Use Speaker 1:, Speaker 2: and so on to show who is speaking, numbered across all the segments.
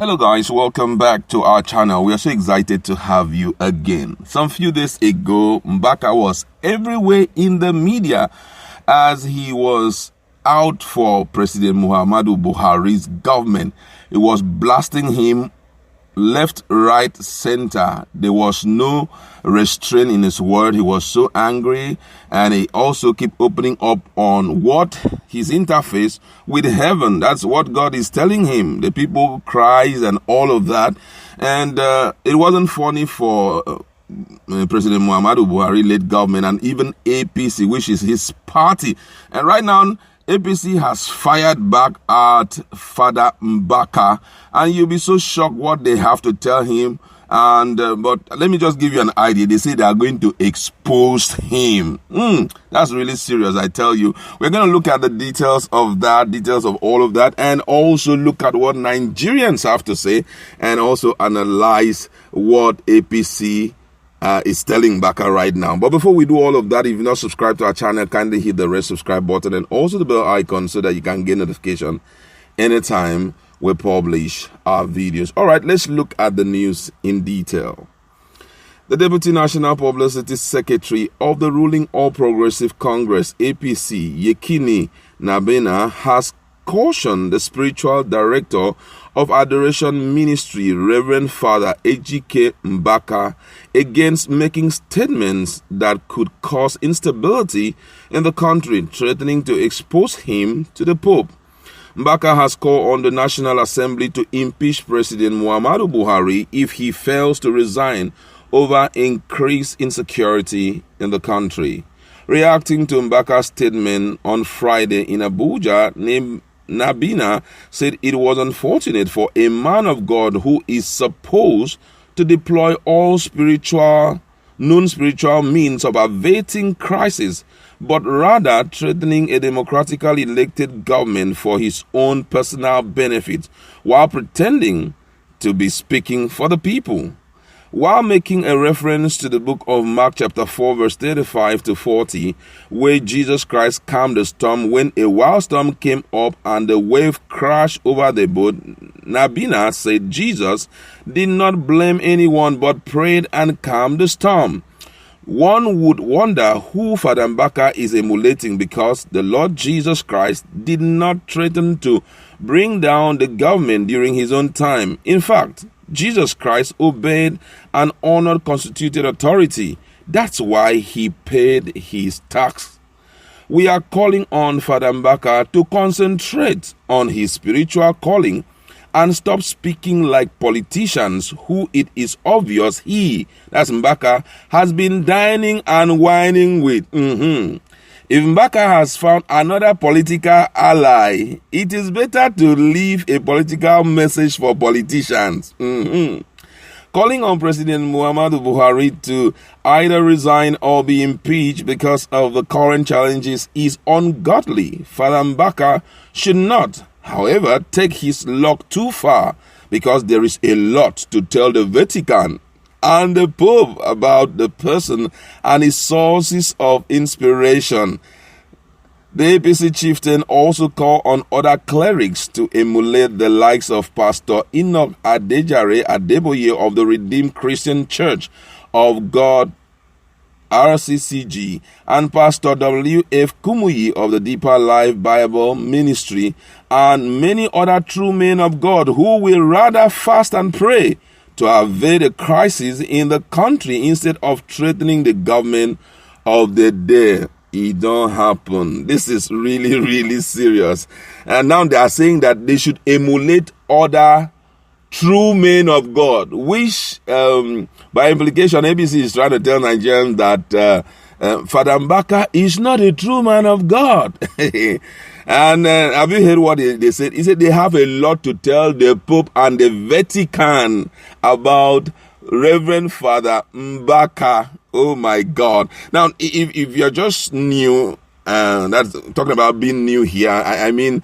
Speaker 1: Hello guys, welcome back to our channel. We are so excited to have you again. Some few days ago, Mbaka was everywhere in the media as he was out for President Muhammadu Buhari's government. It was blasting him left, right, center. There was no restraint in his word. He was so angry, and he also kept opening up on what his interface with heaven. That's what God is telling him. The people cries and all of that, and it wasn't funny for President Muhammadu Buhari led government and even APC, which is his party. And right now, APC has fired back at Father Mbaka, and you'll be so shocked what they have to tell him. And but let me just give you an idea. They say they are going to expose him. That's really serious, I tell you. We're going to look at the details of that, details of all of that, and also look at what Nigerians have to say, and also analyze what APC is telling Mbaka right now. But before we do all of that, if you've not subscribed to our channel, kindly hit the red subscribe button and also the bell icon so that you can get notification anytime we publish our videos. All right, let's look at the news in detail. The Deputy National Publicity Secretary of the ruling All Progressive Congress, APC, Yekini Nabena, has cautioned the spiritual director of Adoration Ministry, Reverend Father Mbaka, against making statements that could cause instability in the country, threatening to expose him to the Pope. Mbaka has called on the National Assembly to impeach President Muhammadu Buhari if he fails to resign over increased insecurity in the country. Reacting to Mbaka's statement on Friday in Abuja, Nabina said it was unfortunate for a man of God who is supposed to deploy all non-spiritual means of averting crisis, but rather threatening a democratically elected government for his own personal benefit while pretending to be speaking for the people. While making a reference to the book of Mark chapter 4 verse 35 to 40, where Jesus Christ calmed the storm when a wild storm came up and the wave crashed over the boat, Nabina said Jesus did not blame anyone but prayed and calmed the storm. One would wonder who Father Mbaka is emulating, because the Lord Jesus Christ did not threaten to bring down the government during his own time. In fact, Jesus Christ obeyed and honored constituted authority. That's why he paid his tax. We are calling on Father Mbaka to concentrate on his spiritual calling and stop speaking like politicians who it is obvious he, that's Mbaka, has been dining and whining with. If Mbaka has found another political ally, it is better to leave a political message for politicians. Calling on President Muhammadu Buhari to either resign or be impeached because of the current challenges is ungodly. Father Mbaka should not, however, take his luck too far, because there is a lot to tell the Vatican and the Pope about the person and his sources of inspiration. The APC chieftain also called on other clerics to emulate the likes of Pastor Enoch Adeboye of the Redeemed Christian Church of God, RCCG, and Pastor W.F. Kumuyi of the Deeper Life Bible Ministry, and many other true men of God who will rather fast and pray to avert a crisis in the country instead of threatening the government of the day. It don't happen. This is really, really serious. And now they are saying that they should emulate other true men of God, which by implication APC is trying to tell Nigerians that Father Mbaka is not a true man of God. And have you heard what they said? He said they have a lot to tell the Pope and the Vatican about Reverend Father Mbaka. Oh my God. Now, if you're just new, that's talking about being new here, I mean,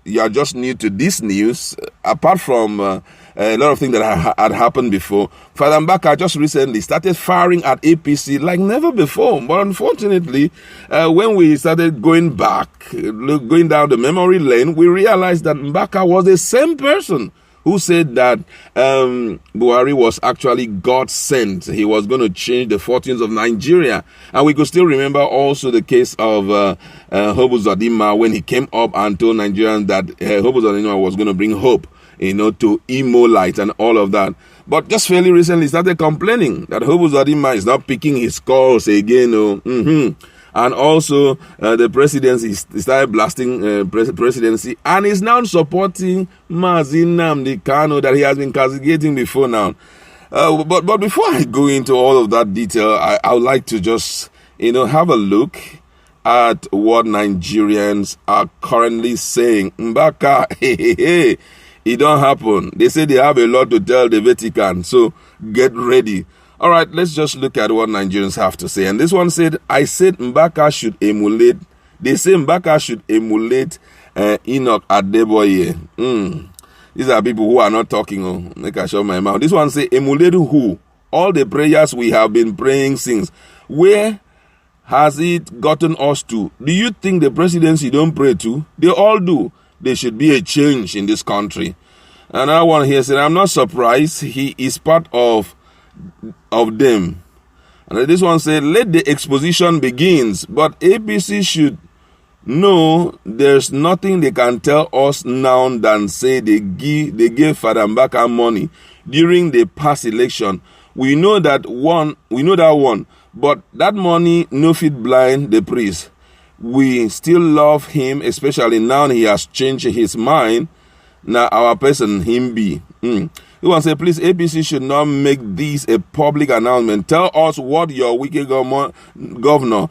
Speaker 1: you're just new to this news, apart from a lot of things that had happened before. Father Mbaka just recently started firing at APC like never before. But unfortunately, when we started going back, going down the memory lane, we realized that Mbaka was the same person who said that Buhari was actually God sent. He was going to change the fortunes of Nigeria. And we could still remember also the case of Hobu Zadima when he came up and told Nigerians that Hobu Zadima was going to bring hope, to Imo light and all of that. But just fairly recently started complaining that Hobu Zadima is not picking his calls again. And also, the presidency started blasting presidency, and is now supporting Mazi Nnamdi Kanu that he has been castigating before now. But before I go into all of that detail, I would like to just, have a look at what Nigerians are currently saying. Mbaka, it don't happen. They say they have a lot to tell the Vatican, so get ready. All right, let's just look at what Nigerians have to say. And this one said, I said Mbaka should emulate. They say Mbaka should emulate Enoch Adeboye. These are people who are not talking. Make I shut my mouth. This one say, emulate who? All the prayers we have been praying since. Where has it gotten us to? Do you think the presidency don't pray to? They all do. There should be a change in this country. Another one here said, I'm not surprised. He is part of them. And this one said, let the exposition begins, but APC should know there's nothing they can tell us now than say they gave Father Mbaka money during the past election. We know that one, but that money no fit blind the priest. We still love him, especially now he has changed his mind. Now our person him be. You want to say, please, APC should not make this a public announcement. Tell us what your wicked governor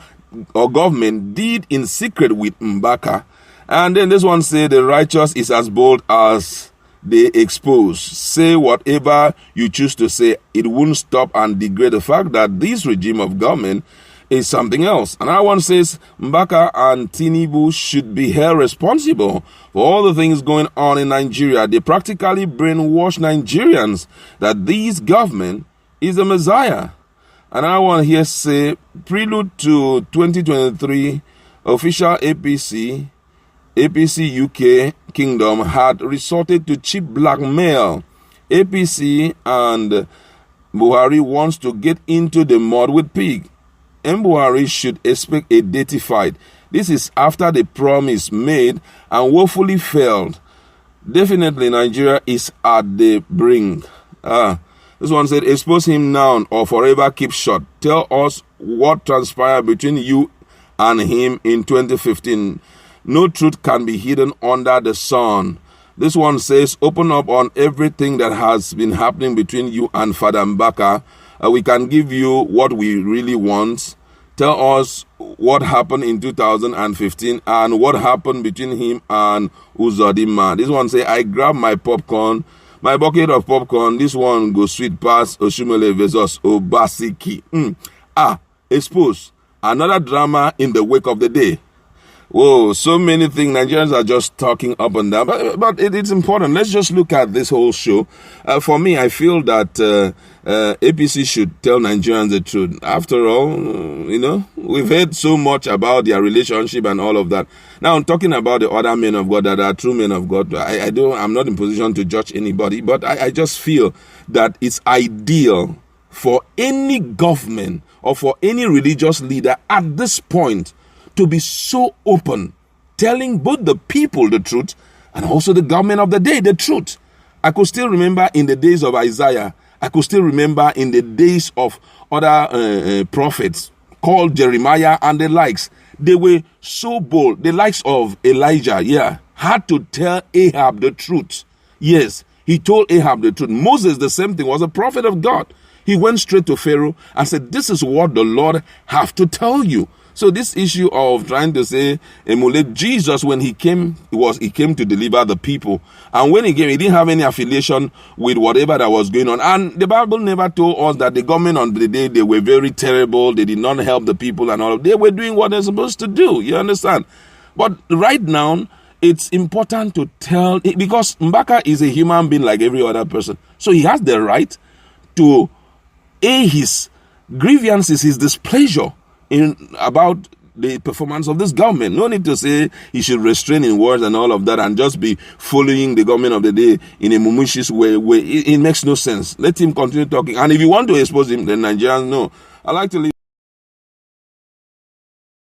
Speaker 1: or government did in secret with Mbaka. And then this one say, the righteous is as bold as they expose. Say whatever you choose to say. It won't stop and degrade the fact that this regime of government is something else. Another one says Mbaka and Tinubu should be held responsible for all the things going on in Nigeria. They practically brainwash Nigerians that this government is the Messiah. Another one here say prelude to 2023 official APC UK Kingdom had resorted to cheap blackmail. APC and Buhari wants to get into the mud with pig. Buhari should expect a dirty fight. This is after the promise made and woefully failed. Definitely Nigeria is at the brink. This one said, expose him now or forever keep shut. Tell us what transpired between you and him in 2015. No truth can be hidden under the sun. This one says, open up on everything that has been happening between you and Father Mbaka. We can give you what we really want. Tell us what happened in 2015 and what happened between him and Uzodinma. This one say, I grab my popcorn, my bucket of popcorn. This one goes sweet past Oshumele versus Obasiki. Expose. Another drama in the wake of the day. Whoa, so many things. Nigerians are just talking up and down. But it's important. Let's just look at this whole show. For me, I feel that APC should tell Nigerians the truth. After all, we've heard so much about their relationship and all of that. Now, I'm talking about the other men of God that are true men of God. I'm not in position to judge anybody, but I just feel that it's ideal for any government or for any religious leader at this point to be so open, telling both the people the truth and also the government of the day the truth. I could still remember in the days of Isaiah. I could still remember in the days of other prophets called Jeremiah and the likes. They were so bold. The likes of Elijah, had to tell Ahab the truth. Yes, he told Ahab the truth. Moses, the same thing, was a prophet of God. He went straight to Pharaoh and said, this is what the Lord have to tell you. So this issue of trying to say emulate Jesus, when he came to deliver the people. And when he came, he didn't have any affiliation with whatever that was going on. And the Bible never told us that the government on the day, they were very terrible. They did not help the people and all. They were doing what they're supposed to do. You understand? But right now, it's important to tell, because Mbaka is a human being like every other person. So he has the right to air his grievances, his displeasure about the performance of this government. No need to say he should restrain in words and all of that and just be following the government of the day in a mumishis way. It makes no sense. Let him continue talking. And if you want to expose him, then Nigerians know. I like to leave